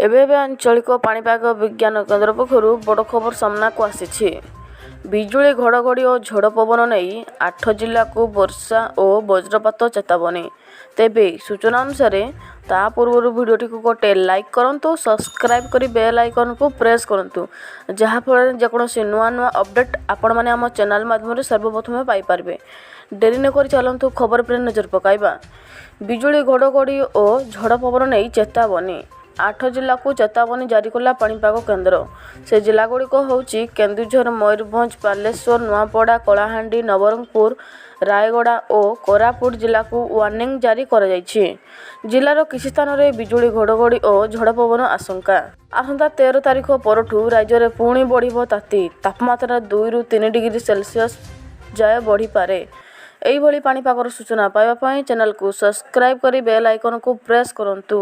ଏବେ ଆଞ୍ଚଳିକ ପାଣିପାଗ ବିଜ୍ଞାନ କେନ୍ଦ୍ର ପକ୍ଷରୁ ବଡ଼ ଖବର ସାମ୍ନାକୁ ଆସିଛି। ବିଜୁଳି ଘଡ଼ଘଡ଼ି ଓ ଝଡ଼ ପବନ ନେଇ 8 ଜିଲ୍ଲାକୁ ବର୍ଷା ଓ ବଜ୍ରପାତ ଚେତାବନୀ। ତେବେ ସୂଚନା ଅନୁସାରେ ତା ପୂର୍ବରୁ ଭିଡ଼ିଓଟିକୁ ଗୋଟେ ଲାଇକ୍ କରନ୍ତୁ, ସବସ୍କ୍ରାଇବ୍ କରି ବେଲ୍ ଆଇକନ୍କୁ ପ୍ରେସ୍ କରନ୍ତୁ, ଯାହାଫଳରେ ଯେକୌଣସି ନୂଆ ଅପଡେଟ୍ ଆପଣମାନେ ଆମ ଚ୍ୟାନେଲ୍ ମାଧ୍ୟମରେ ସର୍ବପ୍ରଥମେ ପାଇପାରିବେ। ଡେରି ନକରି ଚାଲନ୍ତୁ ଖବର ଉପରେ ନଜର ପକାଇବା। ବିଜୁଳି ଘଡ଼ଘଡ଼ି ଓ ଝଡ଼ ପବନ ନେଇ ଚେତାବନୀ। 8 ଜିଲ୍ଲାକୁ ଚେତାବନୀ ଜାରି କଲା ପାଣିପାଗ କେନ୍ଦ୍ର। ସେ ଜିଲ୍ଲାଗୁଡ଼ିକ ହେଉଛି କେନ୍ଦୁଝର, ମୟୂରଭଞ୍ଜ, ବାଲେଶ୍ୱର, ନୂଆପଡ଼ା, କଳାହାଣ୍ଡି, ନବରଙ୍ଗପୁର, ରାୟଗଡ଼ା ଓ କୋରାପୁଟ ଜିଲ୍ଲାକୁ ୱାର୍ଣ୍ଣିଂ ଜାରି କରାଯାଇଛି। ଜିଲ୍ଲାର କିଛି ସ୍ଥାନରେ ବିଜୁଳି ଘଡ଼ଘଡ଼ି ଓ ଝଡ଼ ପବନ ଆଶଙ୍କା। ଆସନ୍ତା 13 ତାରିଖ ପରଠୁ ରାଜ୍ୟରେ ପୁଣି ବଢ଼ିବ ତାତି। ତାପମାତ୍ରା 2 ରୁ 3 ଡିଗ୍ରୀ ସେଲ୍ସିୟସ୍ ଯାଏ ବଢ଼ିପାରେ। ଏହିଭଳି ପାଣିପାଗର ସୂଚନା ପାଇବା ପାଇଁ ଚ୍ୟାନେଲକୁ ସବସ୍କ୍ରାଇବ୍ କରି ବେଲ୍ ଆଇକନ୍କୁ ପ୍ରେସ୍ କରନ୍ତୁ।